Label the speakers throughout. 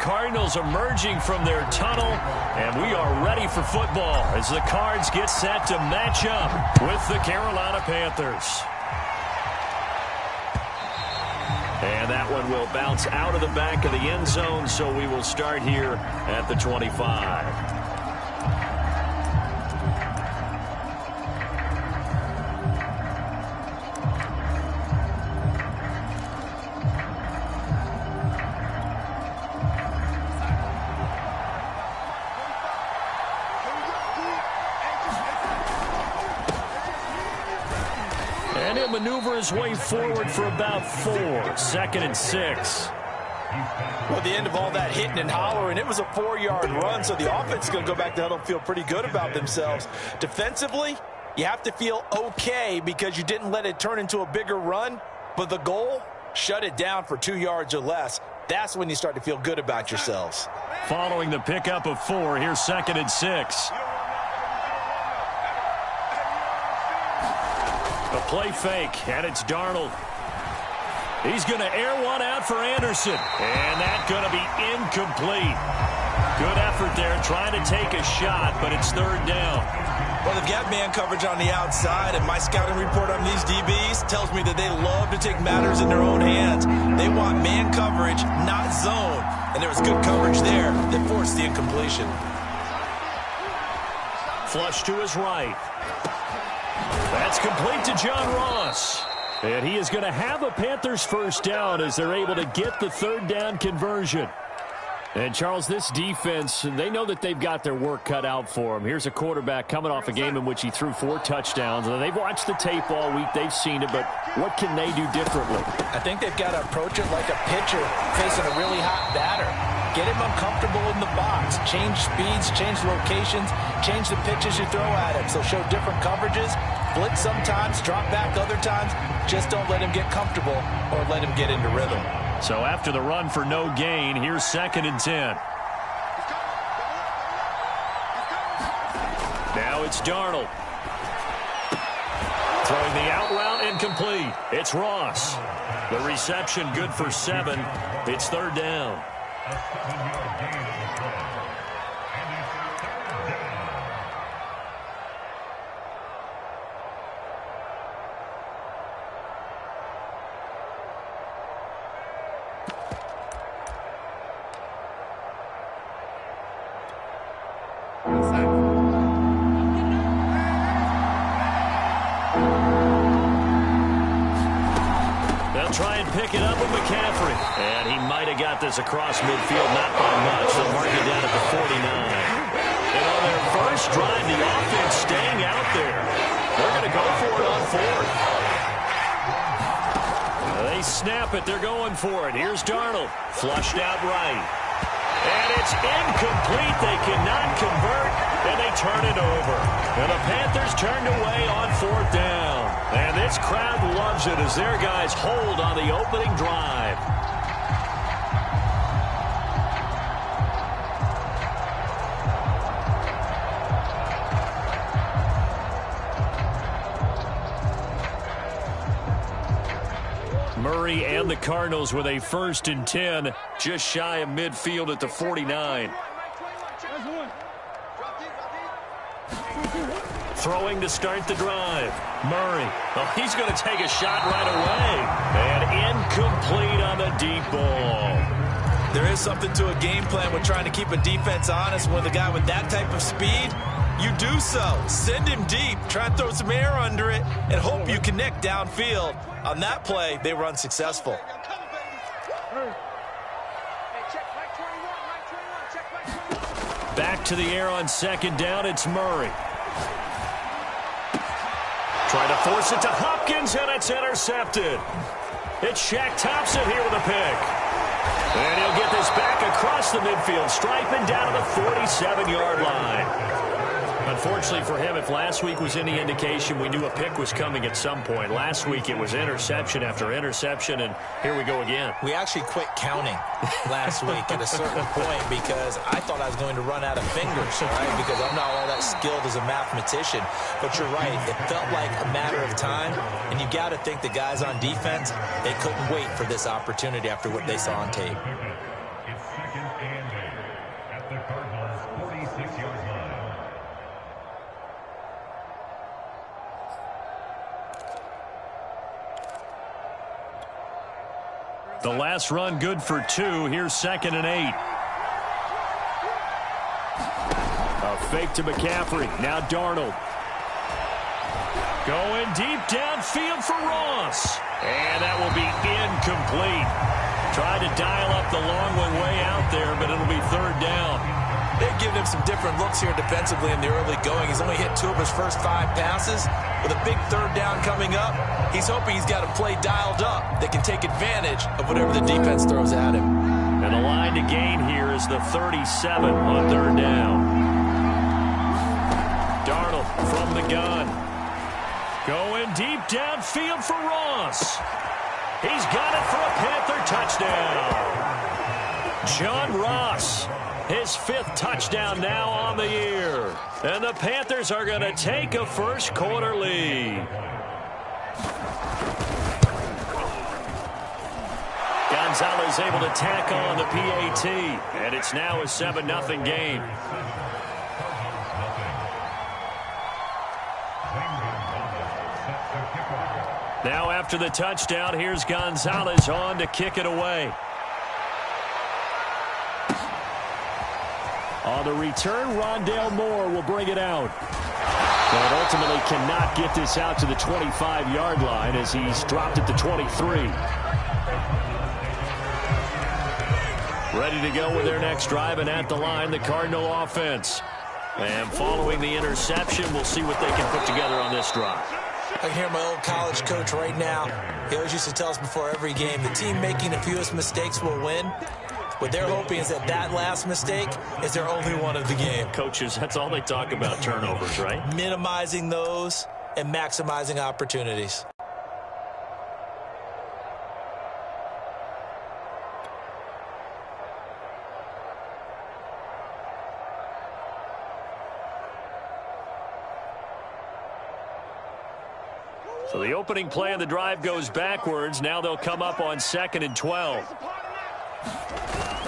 Speaker 1: Cardinals emerging from their tunnel, and we are ready for football as the Cards get set to match up with the Carolina Panthers. And that one will bounce out of the back of the end zone, so we will start here at the 25. And he'll maneuver his way forward for about 4. 2nd and 6.
Speaker 2: Well, the end of all that hitting and hollering, it was a 4-yard run, so the offense is going to go back to huddle and feel pretty good about themselves. Defensively, you have to feel okay because you didn't let it turn into a bigger run, but the goal, shut it down for 2 yards or less. That's when you start to feel good about yourselves.
Speaker 1: Following the pickup of 4, here's 2nd and 6. A play fake, and it's Darnold. He's going to air one out for Anderson, and that's going to be incomplete. Good effort there trying to take a shot, but it's 3rd down.
Speaker 2: Well, they've got man coverage on the outside, and my scouting report on these DBs tells me that they love to take matters in their own hands. They want man coverage, not zone, and there was good coverage there that forced the incompletion.
Speaker 1: Flush to his right. That's complete to John Ross. And he is going to have a Panthers first down as they're able to get the 3rd down conversion. And, Charles, this defense, they know that they've got their work cut out for them. Here's a quarterback coming off a game in which he threw 4 touchdowns. And they've watched the tape all week. They've seen it, but what can they do differently?
Speaker 2: I think they've got to approach it like a pitcher facing a really hot batter. Get him uncomfortable in the box. Change speeds, change locations, change the pitches you throw at him. So show different coverages, blitz sometimes, drop back other times. Just don't let him get comfortable or let him get into rhythm.
Speaker 1: So after the run for no gain, here's 2nd and 10. Now it's Darnold. Throwing the out route incomplete. It's Ross. The reception good for 7. It's 3rd down. They'll try and pick it up with McCaffrey. And he might have got this across midfield, not by much. They'll mark it down at the 49. And on their first drive, the offense staying out there. They're going to go for it on 4th. They snap it. They're going for it. Here's Darnold. Flushed out right. And it's incomplete. They cannot convert, and they turn it over. And the Panthers turned away on 4th down. And this crowd loves it as their guys hold on the opening drive. Murray and the Cardinals with a 1st and 10, just shy of midfield at the 49. Throwing to start the drive. Murray. Oh, he's going to take a shot right away. And incomplete on the deep ball.
Speaker 2: There is something to a game plan with trying to keep a defense honest with a guy with that type of speed. You do so. Send him deep. Try and throw some air under it and hope you connect downfield. On that play, they were unsuccessful.
Speaker 1: Back to the air on 2nd down. It's Murray. Trying to force it to Hopkins, and it's intercepted. It's Shaq Thompson here with a pick. And he'll get this back across the midfield, striping down to the 47-yard line. Unfortunately for him, if last week was any indication, we knew a pick was coming at some point. Last week it was interception after interception, and here we go again.
Speaker 2: We actually quit counting last week at a certain point because I thought I was going to run out of fingers, right? Because I'm not all that skilled as a mathematician. But you're right. It felt like a matter of time, and you got to think the guys on defense, they couldn't wait for this opportunity after what they saw on tape.
Speaker 1: The last run good for 2. Here's 2nd and 8. A fake to McCaffrey. Now Darnold. Going deep downfield for Ross. And that will be incomplete. Tried to dial up the long one way out there, but it'll be 3rd down.
Speaker 2: They've given him some different looks here defensively in the early going. He's only hit 2 of his first 5 passes. With a big 3rd down coming up, he's hoping he's got a play dialed up that can take advantage of whatever the defense throws at him.
Speaker 1: And the line to gain here is the 37 on 3rd down. Darnold from the gun. Going deep downfield for Ross. He's got it for a Panther touchdown. John Ross, his 5th touchdown now on the year. And the Panthers are going to take a first quarter lead. Gonzalez able to tack on the PAT. And it's now a 7-0 game. Now after the touchdown, here's Gonzalez on to kick it away. On the return, Rondale Moore will bring it out. But ultimately cannot get this out to the 25-yard line as he's dropped it to 23. Ready to go with their next drive, and at the line, the Cardinal offense. And following the interception, we'll see what they can put together on this drive.
Speaker 2: I can hear my old college coach right now. He always used to tell us before every game, the team making the fewest mistakes will win. What they're hoping is that that last mistake is their only one of the game.
Speaker 1: Coaches, that's all they talk about, turnovers, right?
Speaker 2: Minimizing those and maximizing opportunities.
Speaker 1: So the opening play of the drive goes backwards. Now they'll come up on 2nd and 12.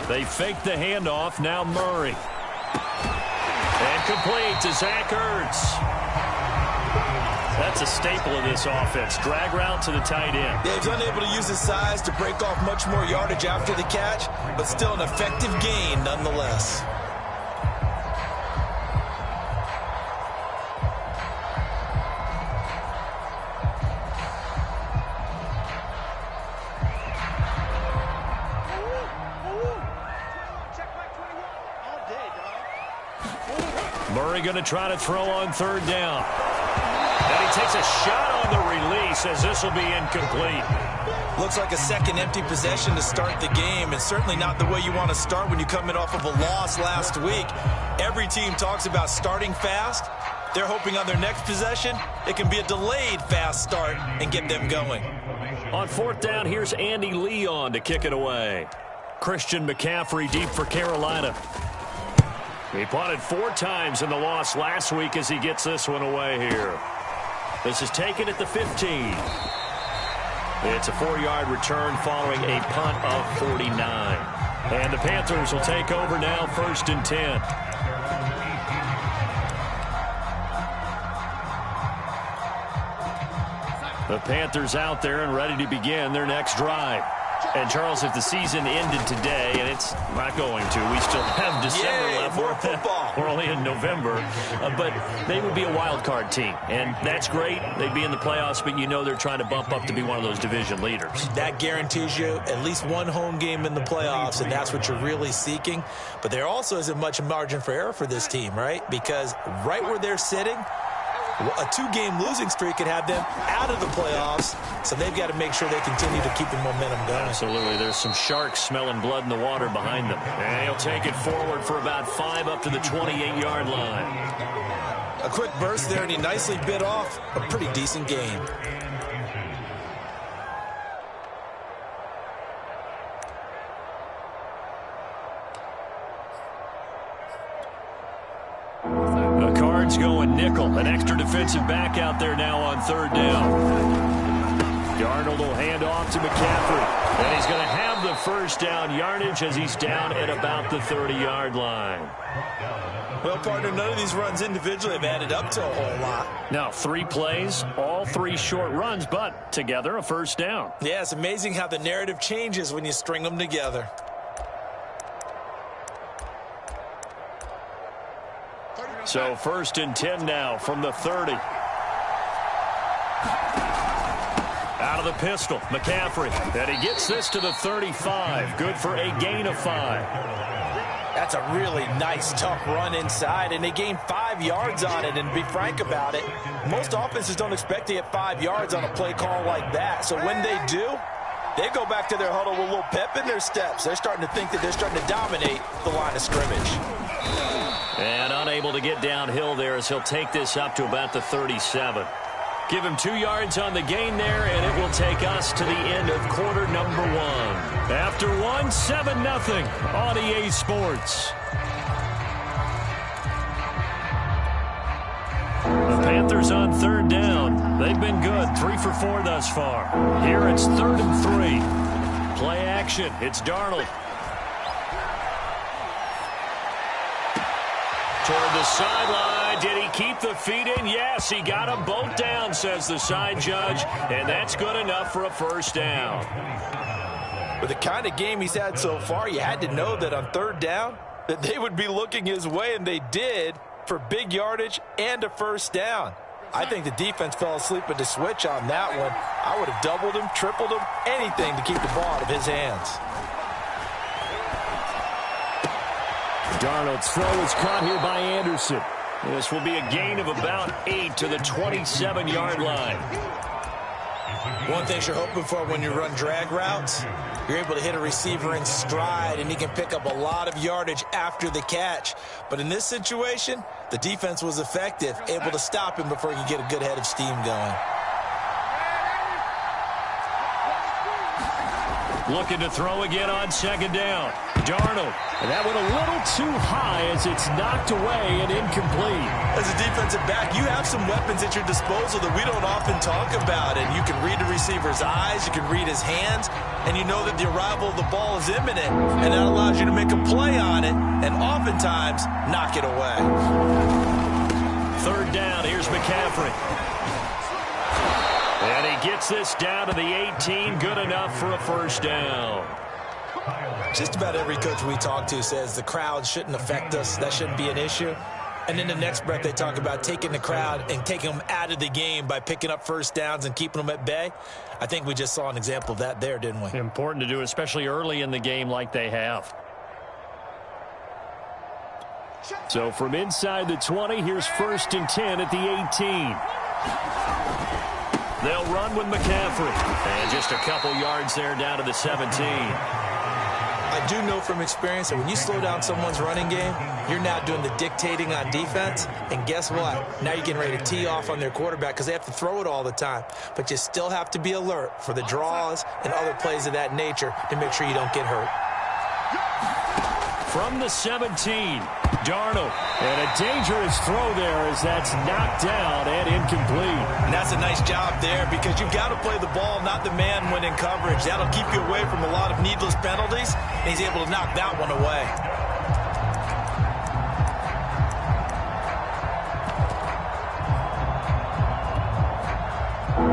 Speaker 1: They fake the handoff. Now Murray. And complete to Zach Ertz. That's a staple of this offense. Drag route to the tight end.
Speaker 2: Yeah, he's unable to use his size to break off much more yardage after the catch, but still an effective gain nonetheless.
Speaker 1: Murray going to try to throw on 3rd down. And he takes a shot on the release as this will be incomplete.
Speaker 2: Looks like a second empty possession to start the game, and certainly not the way you want to start when you come in off of a loss last week. Every team talks about starting fast. They're hoping on their next possession, it can be a delayed fast start and get them going.
Speaker 1: On 4th down, here's Andy Leon to kick it away. Christian McCaffrey deep for Carolina. He punted 4 times in the loss last week as he gets this one away here. This is taken at the 15. It's a 4-yard return following a punt of 49. And the Panthers will take over now, 1st and 10. The Panthers out there and ready to begin their next drive. And, Charles, if the season ended today, and it's not going to, we still have December left.
Speaker 2: More football.
Speaker 1: We're only in November. But they would be a wild card team. And that's great. They'd be in the playoffs, but you know they're trying to bump up to be one of those division leaders.
Speaker 2: That guarantees you at least one home game in the playoffs, and that's what you're really seeking. But there also isn't much margin for error for this team, right? Because right where they're sitting, a 2-game losing streak could have them out of the playoffs, so they've got to make sure they continue to keep the momentum going.
Speaker 1: Absolutely. There's some sharks smelling blood in the water behind them. And he'll take it forward for about 5 up to the 28-yard line.
Speaker 2: A quick burst there, and he nicely bit off a pretty decent gain. Cards
Speaker 1: going nickel. An extra defensive back out there now on 3rd down. Darnold will hand off to McCaffrey. And he's going to have the first down yardage as he's down at about the 30-yard line.
Speaker 2: Well, partner, none of these runs individually have added up to a whole lot.
Speaker 1: Now, 3 plays, all 3 short runs, but together a first down.
Speaker 2: Yeah, it's amazing how the narrative changes when you string them together.
Speaker 1: So 1st and 10 now from the 30. Out of the pistol, McCaffrey. And he gets this to the 35. Good for a gain of 5.
Speaker 2: That's a really nice, tough run inside, and they gained 5 yards on it. And to be frank about it, most offenses don't expect to get 5 yards on a play call like that. So when they do, they go back to their huddle with a little pep in their steps. They're starting to think that they're starting to dominate the line of scrimmage.
Speaker 1: And unable to get downhill there as he'll take this up to about the 37. Give him 2 yards on the gain there, and it will take us to the end of quarter number 1. After 1, 7-0 on EA Sports. The Panthers on 3rd down. They've been good, 3 for 4 thus far. Here it's 3rd and 3. Play action. It's Darnold. Toward the sideline. Did he keep the feet in? Yes, he got them both down, says the side judge, and that's good enough for a first down.
Speaker 2: With the kind of game he's had so far, you had to know that on 3rd down that they would be looking his way, and they did, for big yardage and a first down. I think the defense fell asleep at the switch on that one. I would have doubled him, tripled him, anything to keep the ball out of his hands.
Speaker 1: Darnold's throw is caught here by Anderson. This will be a gain of about 8 to the 27-yard line.
Speaker 2: One thing you're hoping for when you run drag routes, you're able to hit a receiver in stride, and he can pick up a lot of yardage after the catch. But in this situation, the defense was effective, able to stop him before he could get a good head of steam going.
Speaker 1: Looking to throw again on 2nd down. Darnold. And that went a little too high as it's knocked away and incomplete.
Speaker 2: As a defensive back, you have some weapons at your disposal that we don't often talk about. And you can read the receiver's eyes, you can read his hands, and you know that the arrival of the ball is imminent. And that allows you to make a play on it and oftentimes knock it away.
Speaker 1: 3rd down. Here's McCaffrey. And he gets this down to the 18. Good enough for a first down.
Speaker 2: Just about every coach we talk to says the crowd shouldn't affect us. That shouldn't be an issue. And in the next breath, they talk about taking the crowd and taking them out of the game by picking up first downs and keeping them at bay. I think we just saw an example of that there, didn't we?
Speaker 1: Important to do, especially early in the game like they have. So from inside the 20, here's 1st and 10 at the 18. They'll run with McCaffrey. And just a couple yards there down to the 17.
Speaker 2: I do know from experience that when you slow down someone's running game, you're now doing the dictating on defense. And guess what? Now you're getting ready to tee off on their quarterback because they have to throw it all the time. But you still have to be alert for the draws and other plays of that nature to make sure you don't get hurt.
Speaker 1: From the 17, Darnold. And a dangerous throw there as that's knocked down and incomplete.
Speaker 2: And that's a nice job there because you've got to play the ball, not the man when in coverage. That'll keep you away from a lot of needless penalties, and he's able to knock that one away.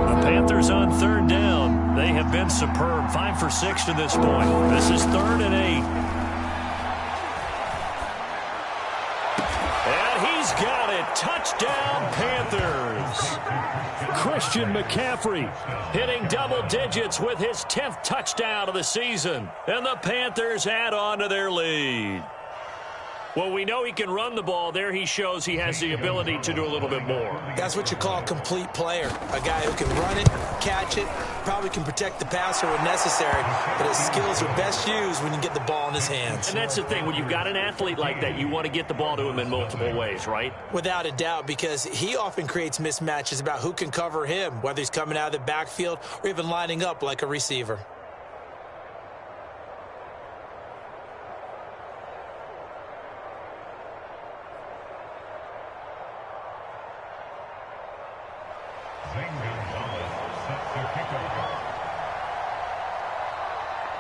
Speaker 1: The Panthers on 3rd down. They have been superb, 5 for 6 to this point. This is 3rd and 8. Got it. Touchdown, Panthers. Christian McCaffrey hitting double digits with his 10th touchdown of the season. And the Panthers add on to their lead. Well, we know he can run the ball. There he shows he has the ability to do a little bit more.
Speaker 2: That's what you call a complete player. A guy who can run it, catch it, probably can protect the passer when necessary, but his skills are best used when you get the ball in his hands.
Speaker 1: And that's the thing. When you've got an athlete like that, you want to get the ball to him in multiple ways, right?
Speaker 2: Without a doubt, because he often creates mismatches about who can cover him, whether he's coming out of the backfield or even lining up like a receiver.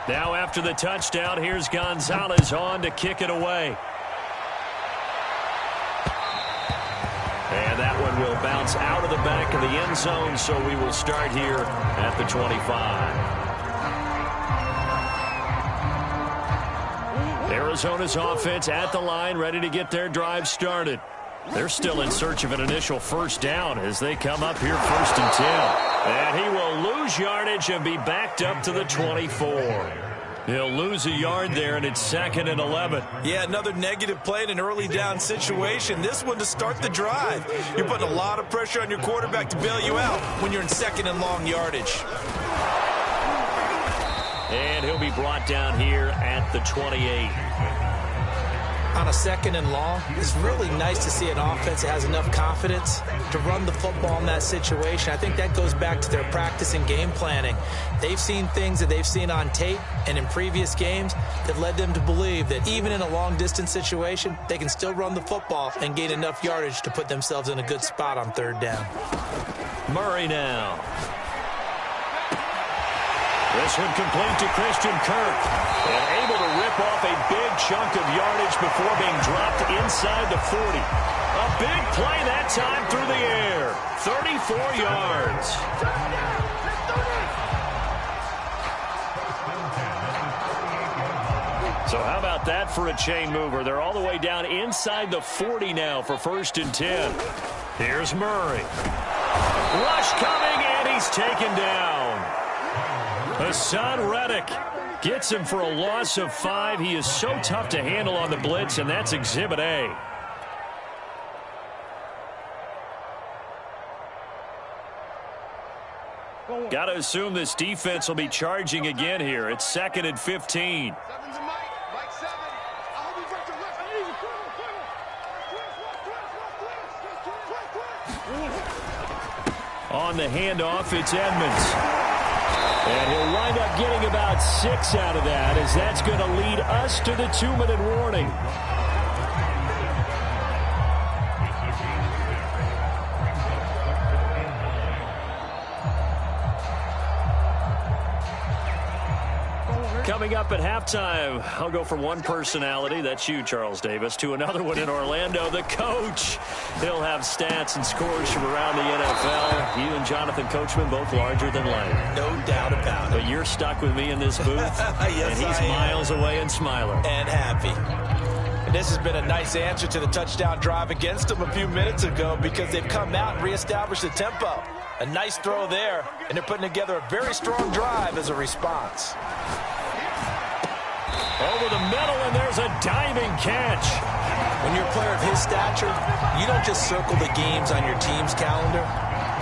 Speaker 1: Now after the touchdown, here's Gonzalez on to kick it away. And that one will bounce out of the back of the end zone, so we will start here at the 25. Arizona's offense at the line, ready to get their drive started. They're still in search of an initial first down as they come up here 1st and 10. And he will lose yardage and be backed up to the 24. He'll lose a yard there, and it's 2nd and 11.
Speaker 2: Yeah, another negative play in an early down situation. This one to start the drive. You're putting a lot of pressure on your quarterback to bail you out when you're in 2nd and long yardage.
Speaker 1: And he'll be brought down here at the 28.
Speaker 2: On a 2nd and long, it's really nice to see an offense that has enough confidence to run the football in that situation. I think that goes back to their practice and game planning. They've seen things that they've seen on tape and in previous games that led them to believe that even in a long-distance situation, they can still run the football and gain enough yardage to put themselves in a good spot on 3rd down.
Speaker 1: Murray now. This one complete to Christian Kirk. And able to rip off a big chunk of yardage before being dropped inside the 40. A big play that time through the air. 34 yards. So how about that for a chain mover? They're all the way down inside the 40 now for 1st and 10. Here's Murray. Rush coming, and he's taken down. Hassan Reddick gets him for a loss of 5. He is so tough to handle on the blitz, and that's Exhibit A. Got to assume this defense will be charging again here. It's 2nd and 15. On the handoff, it's Edmonds. And he'll wind up getting about 6 out of that, as that's going to lead us to the 2-minute warning. Coming up at halftime, I'll go from one personality, that's you, Charles Davis, to another one in Orlando, the coach. He'll have stats and scores from around the NFL. You and Jonathan Coachman, both larger than life.
Speaker 2: No doubt about it.
Speaker 1: But you're stuck with me in this booth,
Speaker 2: yes,
Speaker 1: and he's miles away and smiling.
Speaker 2: And happy. And this has been a nice answer to the touchdown drive against them a few minutes ago because they've come out and reestablished the tempo. A nice throw there, and they're putting together a very strong drive as a response.
Speaker 1: Over the middle, and there's a diving catch.
Speaker 2: When you're a player of his stature, you don't just circle the games on your team's calendar.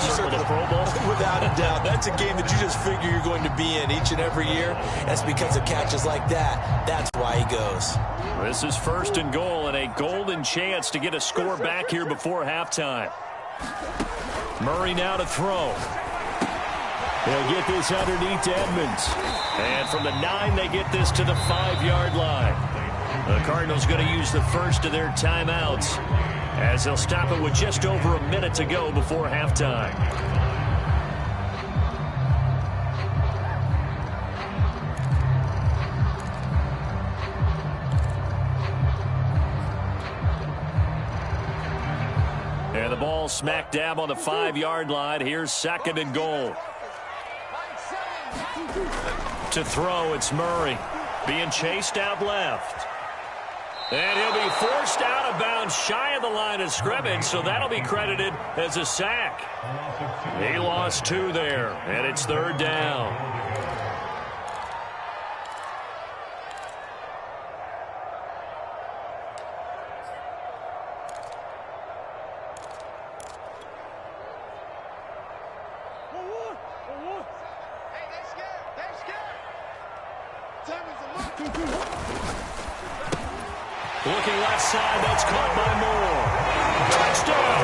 Speaker 2: You circle the Pro Bowl. Without a doubt. That's a game that you just figure you're going to be in each and every year. That's because of catches like that. That's why he goes.
Speaker 1: This is 1st and goal, and a golden chance to get a score back here before halftime. Murray now to throw. They'll get this underneath to Edmonds. And from the 9, they get this to the 5-yard line. The Cardinals going to use the first of their timeouts as they'll stop it with just over a minute to go before halftime. And the ball smack dab on the 5-yard line. Here's 2nd and goal. To throw, it's Murray. Being chased out left. And he'll be forced out of bounds shy of the line of scrimmage, so that'll be credited as a sack. He lost 2 there, and it's 3rd down. Looking left side, that's caught by Moore. Touchdown!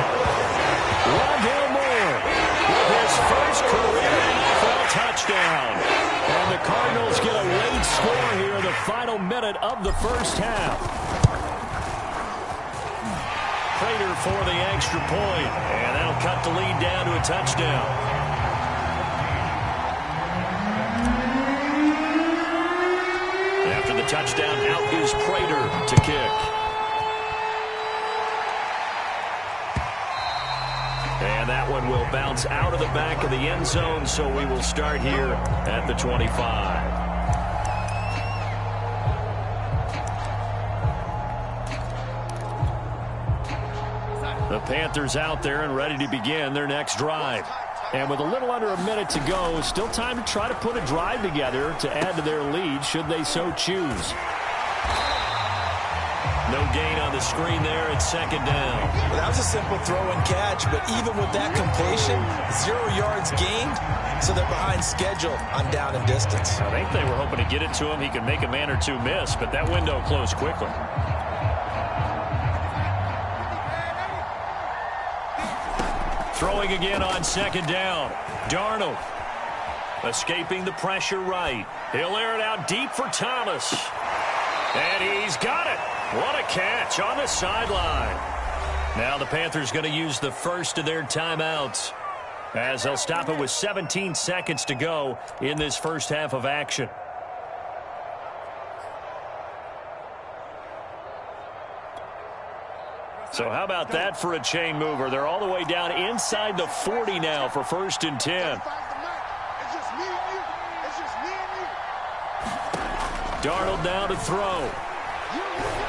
Speaker 1: Rondale Moore with his first career NFL touchdown. And the Cardinals get a late score here in the final minute of the first half. Prater for the extra point, and that'll cut the lead down to a touchdown. touchdown. Out is Prater to kick. And that one will bounce out of the back of the end zone, so we will start here at the 25. The Panthers out there and ready to begin their next drive. And with a little under a minute to go, still time to try to put a drive together to add to their lead should they so choose. No gain on the screen there at second down.
Speaker 2: Well, that was a simple throw and catch, but even with that completion, 0 yards gained, so they're behind schedule on down and distance.
Speaker 1: I think they were hoping to get it to him. He could make a man or two miss, but that window closed quickly. Throwing again on second down. Darnold escaping the pressure right. He'll air it out deep for Thomas. And he's got it. What a catch on the sideline. Now the Panthers going to use the first of their timeouts as they'll stop it with 17 seconds to go in this first half of action. So how about that for a chain mover? They're all the way down inside the 40 now for 1st and 10. Darnold now to throw.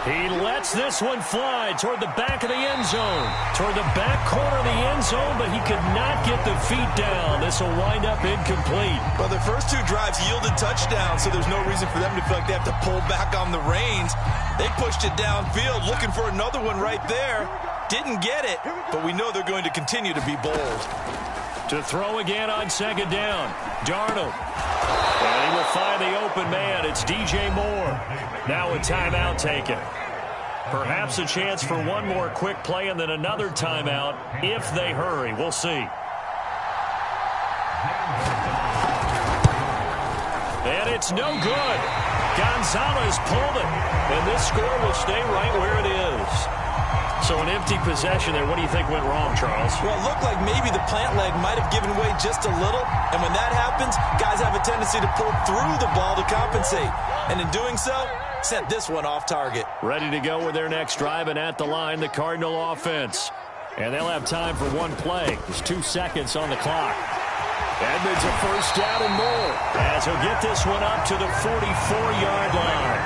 Speaker 1: He lets this one fly toward the back of the end zone. Toward the back corner of the end zone, but he could not get the feet down. This will wind up incomplete.
Speaker 2: Well, their first 2 drives yielded touchdowns, so there's no reason for them to feel like they have to pull back on the reins. They pushed it downfield, looking for another one right there. Didn't get it, but we know they're going to continue to be bold.
Speaker 1: To throw again on second down. Darnold. And he will find the open man. It's DJ Moore. Now a timeout taken. Perhaps a chance for one more quick play and then another timeout if they hurry. We'll see. And it's no good. Gonzalez pulled it. And this score will stay right where it is. So an empty possession there. What do you think went wrong, Charles?
Speaker 2: Well, it looked like maybe the plant leg might have given way just a little. And when that happens, guys have a tendency to pull through the ball to compensate. And in doing so, sent this one off target.
Speaker 1: Ready to go with their next drive, and at the line, the Cardinal offense. And they'll have time for one play. There's 2 seconds on the clock. Edmonds a first down and more as he'll get this one up to the 44-yard line.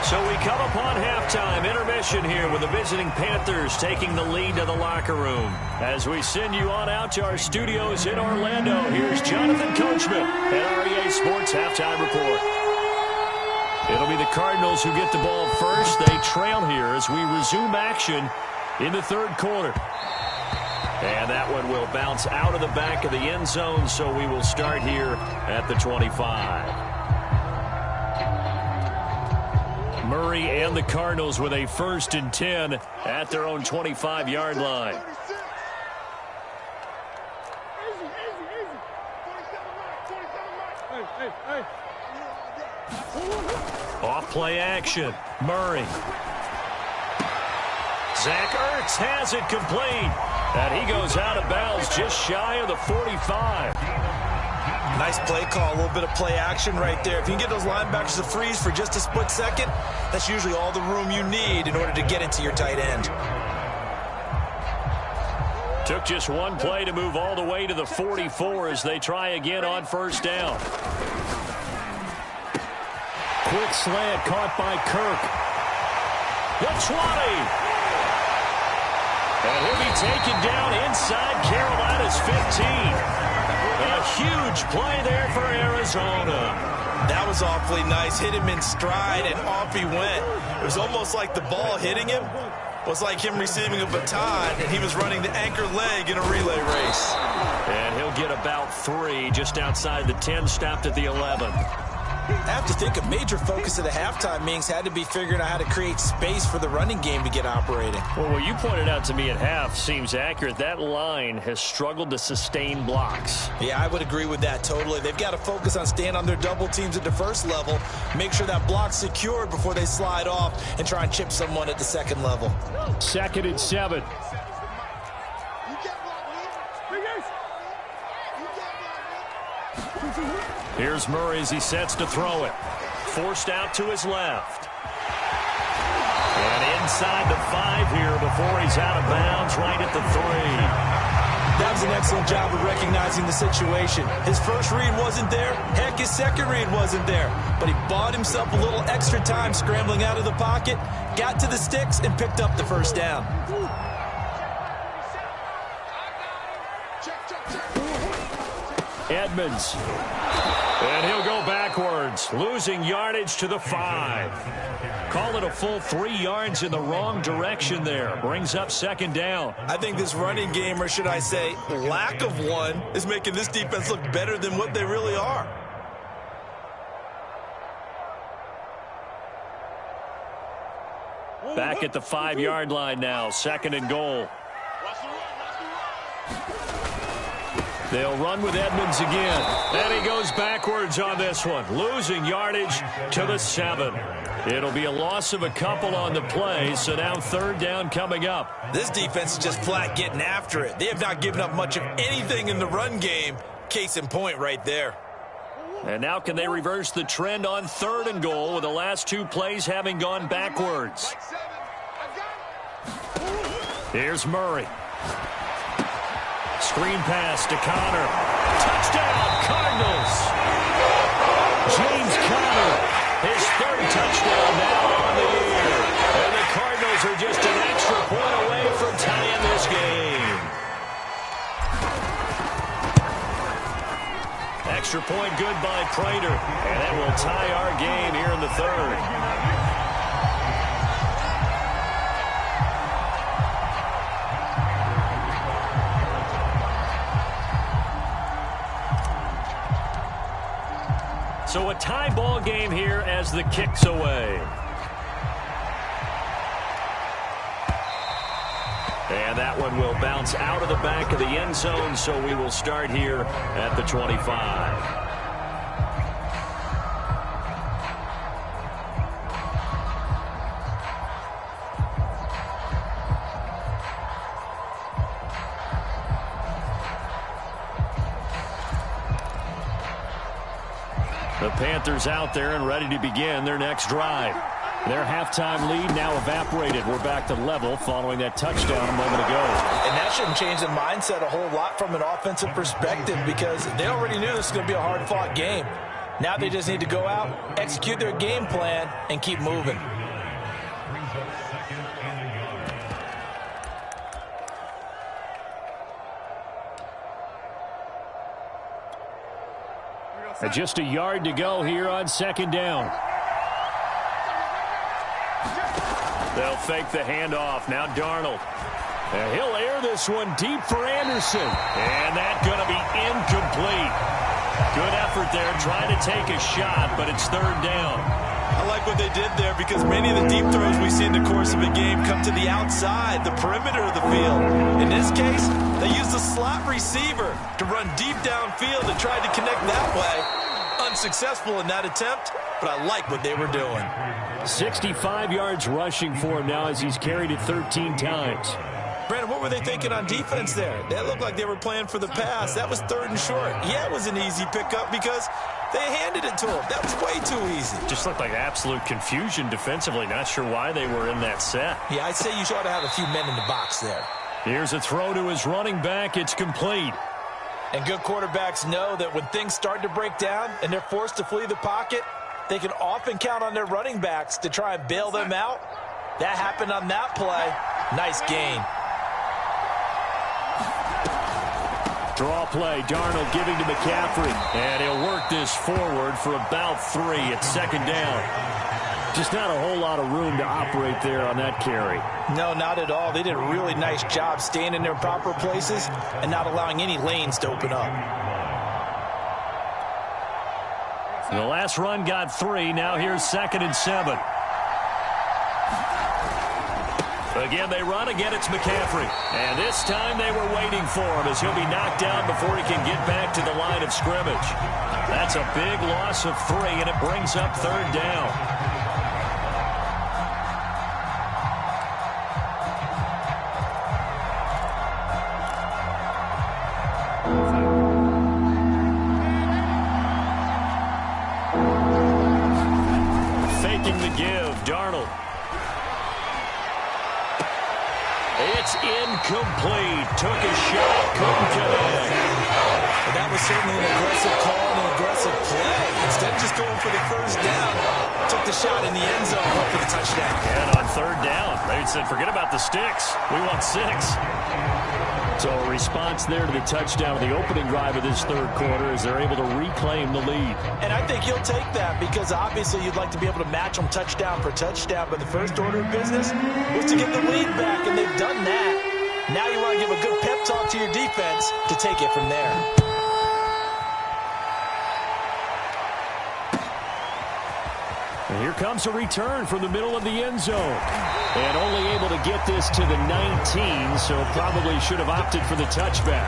Speaker 1: So we come upon halftime intermission here with the visiting Panthers taking the lead to the locker room. As we send you on out to our studios in Orlando, here's Jonathan Coachman at REA Sports Halftime Report. It'll be the Cardinals who get the ball first. They trail here as we resume action in the 3rd quarter. And that one will bounce out of the back of the end zone, so we will start here at the 25. Murray and the Cardinals with a 1st and 10 at their own 25-yard line. Off play action. Murray. Zach Ertz has it complete. And he goes out of bounds just shy of the 45.
Speaker 2: Nice play call, a little bit of play action right there. If you can get those linebackers to freeze for just a split second, that's usually all the room you need in order to get it to your tight end.
Speaker 1: Took just one play to move all the way to the 44 as they try again on 1st down. Quick slant caught by Kirk. The 20. And he'll be taken down inside Carolina's 15. A huge play there for Arizona.
Speaker 2: That was awfully nice. Hit him in stride, and off he went. It was almost like the ball hitting him was like him receiving a baton, and he was running the anchor leg in a relay race.
Speaker 1: And he'll get about 3 just outside the 10, stopped at the 11.
Speaker 2: I have to think a major focus of the halftime meetings had to be figuring out how to create space for the running game to get operating.
Speaker 1: Well, what you pointed out to me at half seems accurate. That line has struggled to sustain blocks.
Speaker 2: Yeah, I would agree with that totally. They've got to focus on staying on their double teams at the first level, make sure that block's secured before they slide off and try and chip someone at the second level.
Speaker 1: 2nd and 7. Here's Murray as he sets to throw it. forced out to his left. And inside the 5 here before he's out of bounds right at the 3.
Speaker 2: That was an excellent job of recognizing the situation. His first read wasn't there. Heck, his second read wasn't there. But he bought himself a little extra time scrambling out of the pocket, got to the sticks, and picked up the first down.
Speaker 1: Edmonds. And he'll go backwards, losing yardage to the 5. Call it a full 3 yards in the wrong direction there. Brings up second down.
Speaker 2: I think this running game, or should I say lack of one, is making this defense look better than what they really are.
Speaker 1: Back at the 5-yard line now, 2nd and goal. They'll run with Edmonds again. And he goes backwards on this one, losing yardage to the 7. It'll be a loss of a couple on the play, so now 3rd down coming up.
Speaker 2: This defense is just flat getting after it. They have not given up much of anything in the run game. Case in point right there.
Speaker 1: And now can they reverse the trend on 3rd and goal with the last 2 plays having gone backwards? Here's Murray. Screen pass to Connor. Touchdown, Cardinals. James Conner, his 3rd touchdown now on the year. And the Cardinals are just an extra point away from tying this game. Extra point good by Prater. And that will tie our game here in the 3rd. So a tie ball game here as the kick's away. And that one will bounce out of the back of the end zone, so we will start here at the 25. The Panthers out there and ready to begin their next drive. Their halftime lead now evaporated. We're back to level following that touchdown a moment ago.
Speaker 2: And that shouldn't change the mindset a whole lot from an offensive perspective because they already knew this was going to be a hard-fought game. Now they just need to go out, execute their game plan, and keep moving.
Speaker 1: And just a yard to go here on 2nd down. They'll fake the handoff. Now Darnold. And he'll air this one deep for Anderson. And that's going to be incomplete. Good effort there trying to take a shot, but it's 3rd down.
Speaker 2: I like what they did there because many of the deep throws we see in the course of a game come to the outside, the perimeter of the field. In this case, they used the slot receiver to run deep downfield and tried to connect that way. Unsuccessful in that attempt, but I like what they were doing.
Speaker 1: 65 yards rushing for him now as he's carried it 13 times.
Speaker 2: Brandon, what were they thinking on defense there? That looked like they were playing for the pass. That was 3rd and short. Yeah, it was an easy pickup because they handed it to him. That was way too easy.
Speaker 1: Just looked like absolute confusion defensively. Not sure why they were in that set.
Speaker 2: Yeah, I'd say you ought to have a few men in the box there.
Speaker 1: Here's a throw to his running back. It's complete.
Speaker 2: And good quarterbacks know that when things start to break down and they're forced to flee the pocket, they can often count on their running backs to try and bail them out. That happened on that play. Nice gain.
Speaker 1: Draw play, Darnold giving to McCaffrey. And he'll work this forward for about 3 at 2nd down. Just not a whole lot of room to operate there on that carry.
Speaker 2: No, not at all. They did a really nice job staying in their proper places and not allowing any lanes to open up.
Speaker 1: The last run got 3. Now here's 2nd and 7. Again, they run. Again, it's McCaffrey. And this time they were waiting for him as he'll be knocked down before he can get back to the line of scrimmage. That's a big loss of 3, and it brings up 3rd down. It's incomplete. Took a shot, couldn't connect.
Speaker 2: And that was certainly an aggressive call and an aggressive play. Instead of just going for the first down, took the shot in the end zone, went for the touchdown.
Speaker 1: And on third down, they said, forget about the sticks. We want 6. So a response there to the touchdown of the opening drive of this third quarter as they're able to reclaim the lead.
Speaker 2: And I think he'll take that because obviously you'd like to be able to match them touchdown for touchdown, but the first order of business was to get the lead back, and they've done that. Now you want to give a good pep talk to your defense to take it from there.
Speaker 1: And here comes a return from the middle of the end zone. And only able to get this to the 19, so probably should have opted for the touchback.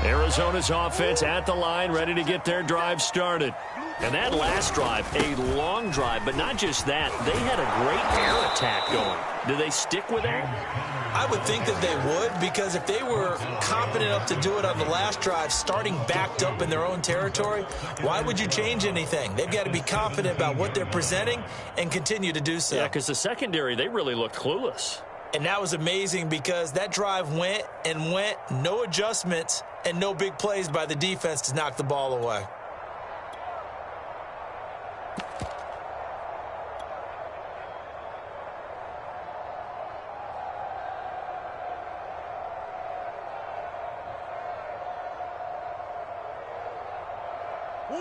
Speaker 1: Arizona's offense at the line, ready to get their drive started. And that last drive, a long drive, but not just that. They had a great air attack going. Do they stick with that?
Speaker 2: I would think that they would, because if they were confident enough to do it on the last drive, starting backed up in their own territory, why would you change anything? They've got to be confident about what they're presenting and continue to do so.
Speaker 1: Yeah, because the secondary, they really looked clueless.
Speaker 2: And that was amazing because that drive went and went, no adjustments and no big plays by the defense to knock the ball away.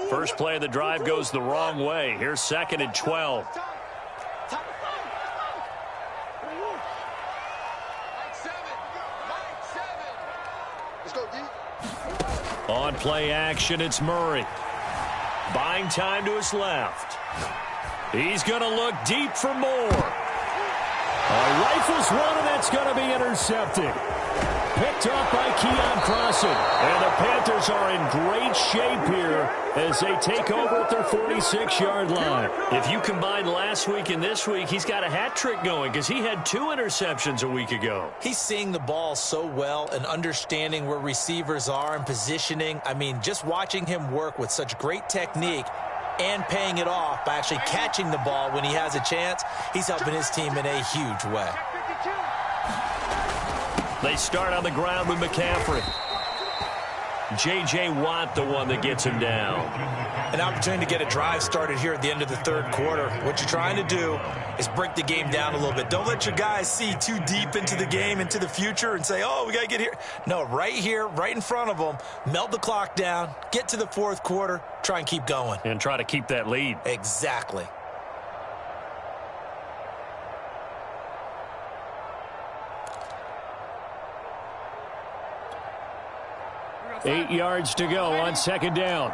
Speaker 1: First play of the drive goes the wrong way. Here's 2nd and 12. On play action, it's Murray. Buying time to his left. He's going to look deep for more. Rifles one, and that's going to be intercepted. Picked off by Keon Crossan. And the Panthers are in great shape here as they take over at their 46-yard line. If you combine last week and this week, he's got a hat trick going because he had 2 interceptions a week ago.
Speaker 2: He's seeing the ball so well and understanding where receivers are and positioning. I mean, just watching him work with such great technique and paying it off by actually catching the ball when he has a chance, he's helping his team in a huge way.
Speaker 1: They start on the ground with McCaffrey. J.J. Watt, the one that gets him down.
Speaker 2: An opportunity to get a drive started here at the end of the third quarter. What you're trying to do is break the game down a little bit. Don't let your guys see too deep into the game, into the future, and say, oh, we got to get here. No, right here, right in front of them, melt the clock down, get to the fourth quarter, try and keep going.
Speaker 1: And try to keep that lead.
Speaker 2: Exactly.
Speaker 1: Eight yards to go on 2nd down.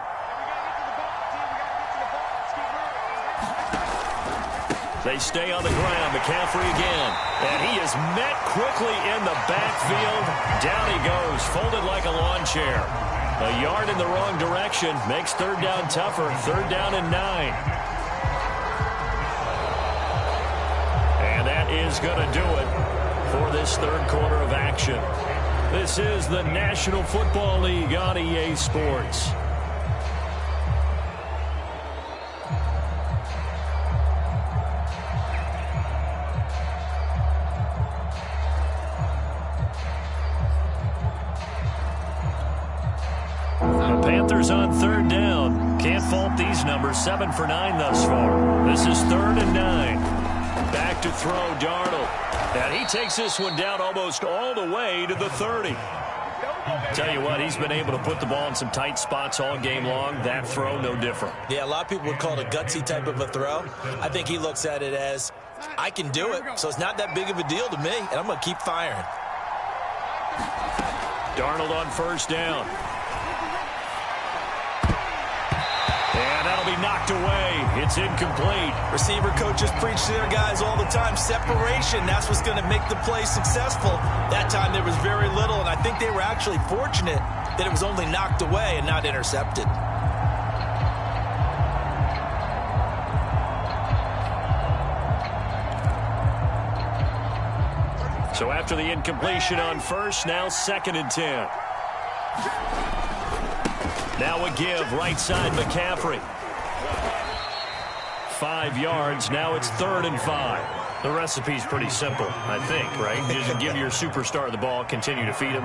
Speaker 1: They stay on the ground. McCaffrey again. And he is met quickly in the backfield. Down he goes, folded like a lawn chair. A yard in the wrong direction makes 3rd down tougher. 3rd down and 9. And that is going to do it for this third quarter of action. This is the National Football League on EA Sports. The Panthers on 3rd down. Can't fault these numbers. 7 for 9 thus far. This is 3rd and 9. Back to throw, Darnold. And he takes this one down almost all the way to the 30. Tell you what, he's been able to put the ball in some tight spots all game long. That throw, no different.
Speaker 2: Yeah, a lot of people would call it a gutsy type of a throw. I think he looks at it as, I can do it, so it's not that big of a deal to me, and I'm going to keep firing.
Speaker 1: Darnold on 1st down. And that'll be knocked away. It's incomplete.
Speaker 2: Receiver coaches preach to their guys all the time. Separation, that's what's going to make the play successful. That time there was very little, and I think they were actually fortunate that it was only knocked away and not intercepted.
Speaker 1: So after the incompletion on 1st, now 2nd and 10. Now a give, right side McCaffrey. 5 yards. Now it's 3rd and 5. The recipe's pretty simple, I think, right? Just give your superstar the ball, continue to feed him.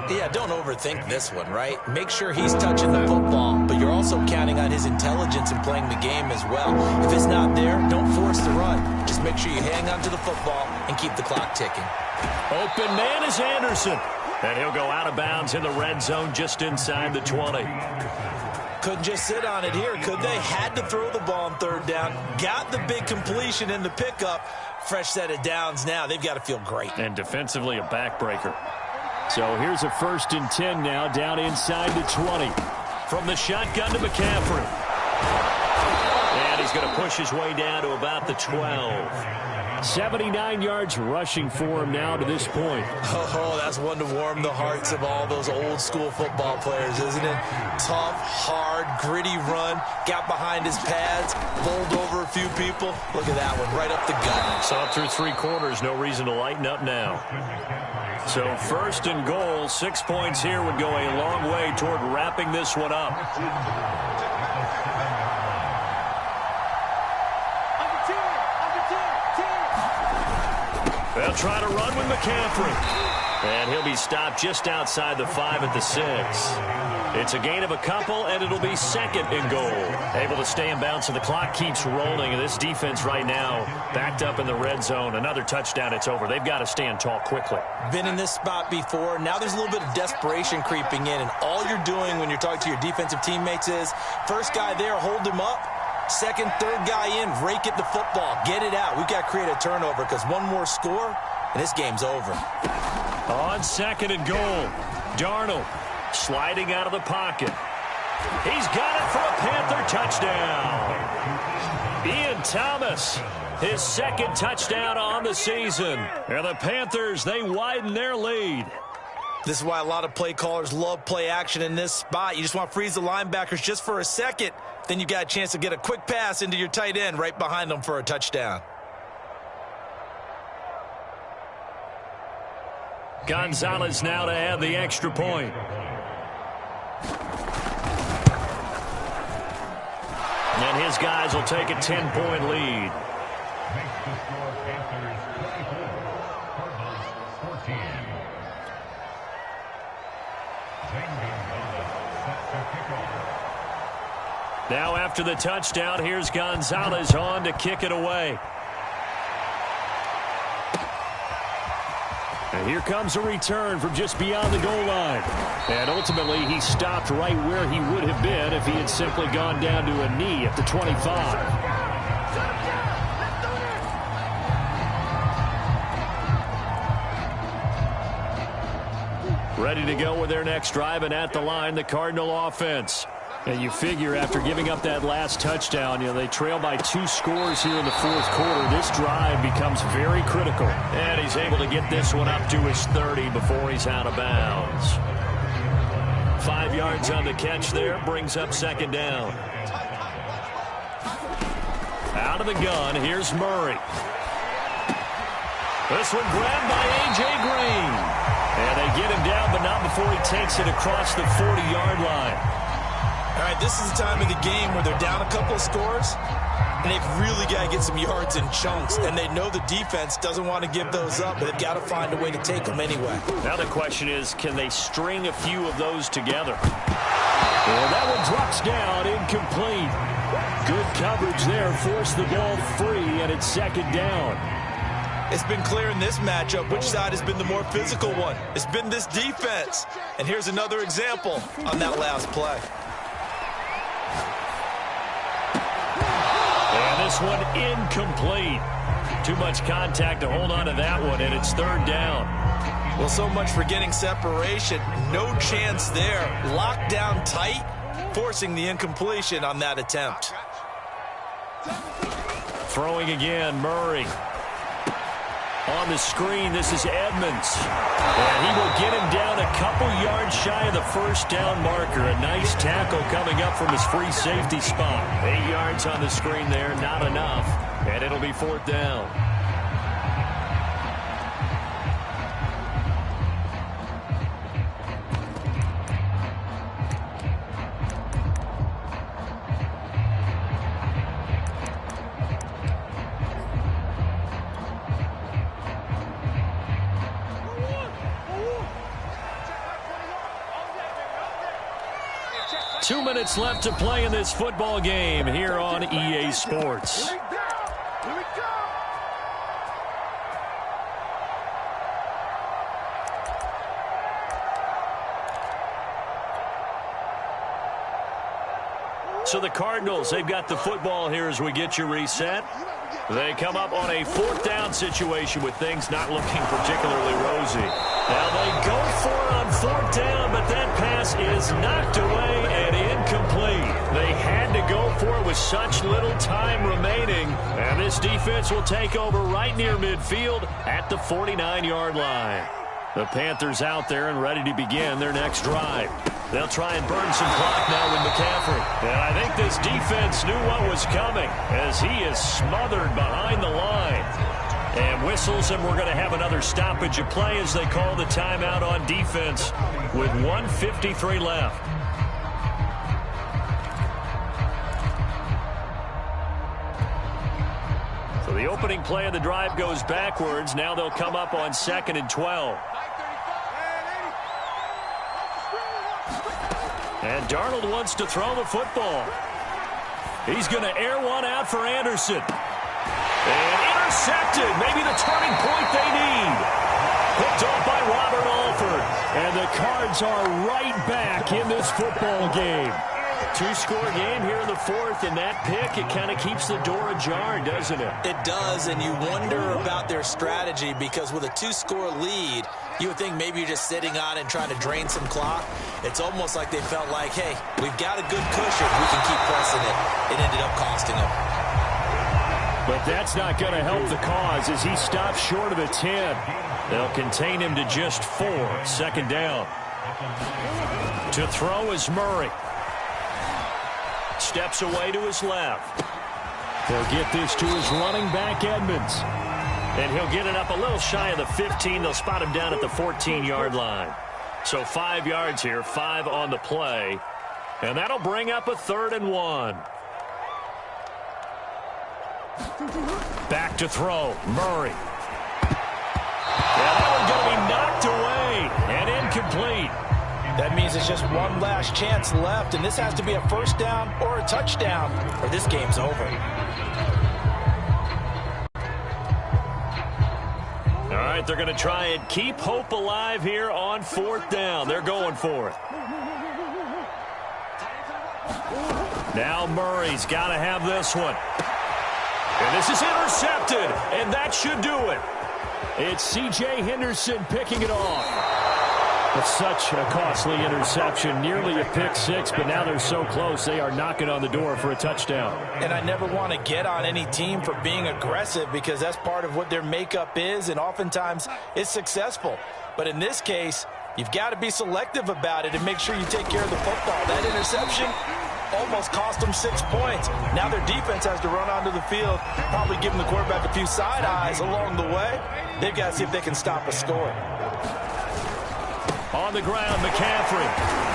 Speaker 2: Yeah, don't overthink this one, right? Make sure he's touching the football, but you're also counting on his intelligence in playing the game as well. If it's not there, don't force the run. Just make sure you hang on to the football and keep the clock ticking.
Speaker 1: Open man is Anderson. And he'll go out of bounds in the red zone just inside the 20.
Speaker 2: Couldn't just sit on it here, could they? Had to throw the ball on 3rd down. Got the big completion in the pickup. Fresh set of downs now. They've got to feel great.
Speaker 1: And defensively a backbreaker. So here's a 1st and 10 now down inside the 20. From the shotgun to McCaffrey. And he's going to push his way down to about the 12. 79 yards rushing for him now to this point.
Speaker 2: Oh, that's one to warm the hearts of all those old school football players, isn't it? Tough, hard, gritty run. Got behind his pads, bowled over a few people. Look at that one, right up the gut.
Speaker 1: So up through 3 quarters, no reason to lighten up now. So 1st and goal, 6 points here would go a long way toward wrapping this one up. They'll try to run with McCaffrey. And he'll be stopped just outside the 5 at the 6. It's a gain of a couple, and it'll be 2nd and goal. Able to stay in bounds, so the clock keeps rolling. And this defense right now backed up in the red zone. Another touchdown, it's over. They've got to stand tall quickly.
Speaker 2: Been in this spot before. Now there's a little bit of desperation creeping in. And all you're doing when you're talking to your defensive teammates is, first guy there, hold him up. 2nd, 3rd guy in, rake at the football. Get it out. We've got to create a turnover because one more score, and this game's over.
Speaker 1: On 2nd and goal, Darnold sliding out of the pocket. He's got it for a Panther touchdown. Ian Thomas, his 2nd touchdown on the season. And the Panthers, they widen their lead.
Speaker 2: This is why a lot of play callers love play action in this spot. You just want to freeze the linebackers just for a second. Then you got a chance to get a quick pass into your tight end right behind them for a touchdown.
Speaker 1: Gonzalez now to add the extra point. And his guys will take a 10-point lead. Now after the touchdown, here's Gonzalez on to kick it away. And here comes a return from just beyond the goal line. And ultimately, he stopped right where he would have been if he had simply gone down to a knee at the 25. Ready to go with their next drive, and at the line, the Cardinal offense. And you figure after giving up that last touchdown, they trail by 2 scores here in the 4th quarter. This drive becomes very critical. And he's able to get this one up to his 30 before he's out of bounds. 5 yards on the catch there, brings up 2nd down. Out of the gun, here's Murray. This one grabbed by A.J. Green. And they get him down, but not before he takes it across the 40-yard line.
Speaker 2: All right, this is the time of the game where they're down a couple of scores, and they've really got to get some yards in chunks, and they know the defense doesn't want to give those up, but they've got to find a way to take them anyway.
Speaker 1: Now the question is, can they string a few of those together? Well, that one drops down, incomplete. Good coverage there, forced the ball free, and it's 2nd down.
Speaker 2: It's been clear in this matchup which side has been the more physical one. It's been this defense. And here's another example on that last play.
Speaker 1: And this one incomplete. Too much contact to hold on to that one, and it's 3rd down.
Speaker 2: Well, so much for getting separation. No chance there. Locked down tight, forcing the incompletion on that attempt.
Speaker 1: Throwing again, Murray. On the screen, this is Edmonds. And he will get him down a couple yards shy of the 1st down marker. A nice tackle coming up from his free safety spot. 8 yards on the screen there, not enough. And it'll be 4th down. 2 minutes left to play in this football game here on EA Sports. So the Cardinals, they've got the football here as we get you reset. They come up on a 4th down situation with things not looking particularly rosy. Now they go for it on 4th down, but that pass is knocked away and incomplete. They had to go for it with such little time remaining. And this defense will take over right near midfield at the 49-yard line. The Panthers out there and ready to begin their next drive. They'll try and burn some clock now with McCaffrey. And I think this defense knew what was coming as he is smothered behind the line. And whistles, and we're going to have another stoppage of play as they call the timeout on defense with 1:53 left. So the opening play of the drive goes backwards. Now they'll come up on 2nd and 12. And Darnold wants to throw the football. He's going to air one out for Anderson. And intercepted. Maybe the turning point they need. Picked off by Robert Alford. And the Cards are right back in this football game. 2-score game here in the 4th, and that pick, it kind of keeps the door ajar, doesn't it?
Speaker 2: It does, and you wonder about their strategy because with a 2-score lead, you would think maybe you're just sitting on it and trying to drain some clock. It's almost like they felt like, hey, we've got a good cushion. We can keep pressing it. It ended up costing them.
Speaker 1: But that's not going to help the cause as he stops short of the 10. They'll contain him to just 4. 2nd down. To throw is Murray. Steps away to his left. They'll get this to his running back, Edmonds. And he'll get it up a little shy of the 15. They'll spot him down at the 14-yard line. So 5 yards here, 5 on the play. And that'll bring up a 3rd and 1. Back to throw, Murray. And that one's going to be knocked away and incomplete.
Speaker 2: That means it's just one last chance left, and this has to be a 1st down or a touchdown, or this game's over.
Speaker 1: All right, they're going to try and keep hope alive here on 4th down. They're going for it. Now Murray's got to have this one. And this is intercepted, and that should do it. It's C.J. Henderson picking it off. It's such a costly interception, nearly a pick 6, but now they're so close they are knocking on the door for a touchdown.
Speaker 2: And I never want to get on any team for being aggressive because that's part of what their makeup is, and oftentimes it's successful. But in this case, you've got to be selective about it and make sure you take care of the football. That interception almost cost them 6 points. Now their defense has to run onto the field, probably giving the quarterback a few side eyes along the way. They've got to see if they can stop a score.
Speaker 1: On the ground, McCaffrey.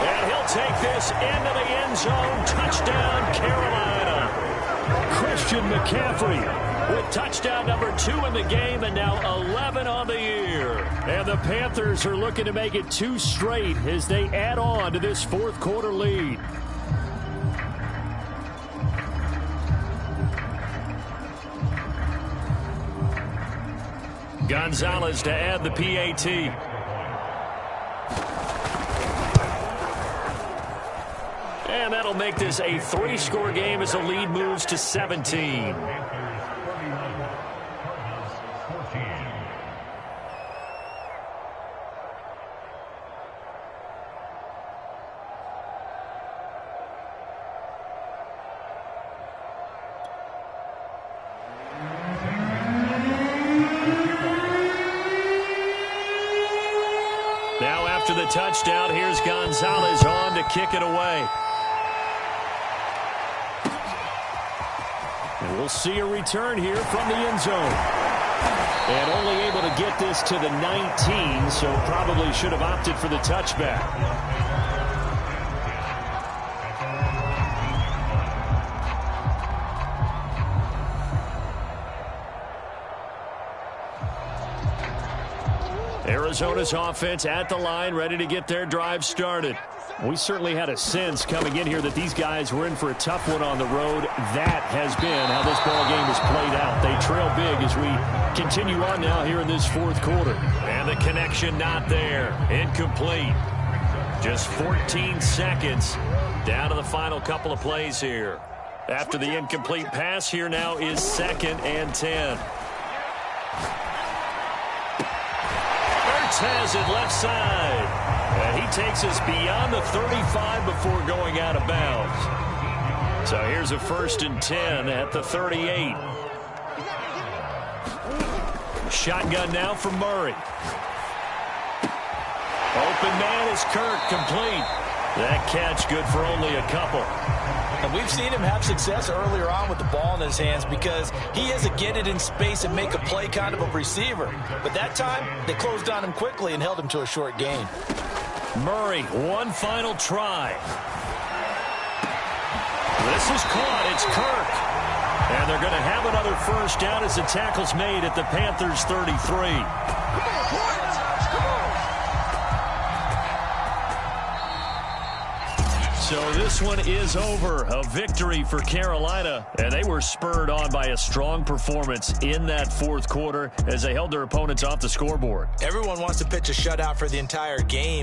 Speaker 1: And he'll take this into the end zone. Touchdown, Carolina. Christian McCaffrey with touchdown number 2 in the game and now 11 on the year. And the Panthers are looking to make it 2 straight as they add on to this 4th quarter lead. Gonzalez to add the PAT. And that'll make this a 3-score game as the lead moves to 17. Now after the touchdown, here's Gonzalez on to kick it away. And we'll see a return here from the end zone. And only able to get this to the 19, so probably should have opted for the touchback. Arizona's offense at the line, ready to get their drive started. We certainly had a sense coming in here that these guys were in for a tough one on the road. That has been how this ball game has played out. They trail big as we continue on now here in this fourth quarter. And the connection not there. Incomplete. Just 14 seconds down to the final couple of plays here. After the incomplete pass, here now is 2nd and 10. Ertz has it left side. And he takes us beyond the 35 before going out of bounds. So here's a 1st and 10 at the 38. Shotgun now for Murray. Open man is Kirk, complete. That catch good for only a couple.
Speaker 2: And we've seen him have success earlier on with the ball in his hands because he is a get it in space and make a play kind of a receiver. But that time, they closed on him quickly and held him to a short gain.
Speaker 1: Murray, one final try. This is caught. It's Kirk. And they're going to have another 1st down as the tackle's made at the Panthers' 33. So this one is over. A victory for Carolina. And they were spurred on by a strong performance in that 4th quarter as they held their opponents off the scoreboard.
Speaker 2: Everyone wants to pitch a shutout for the entire game.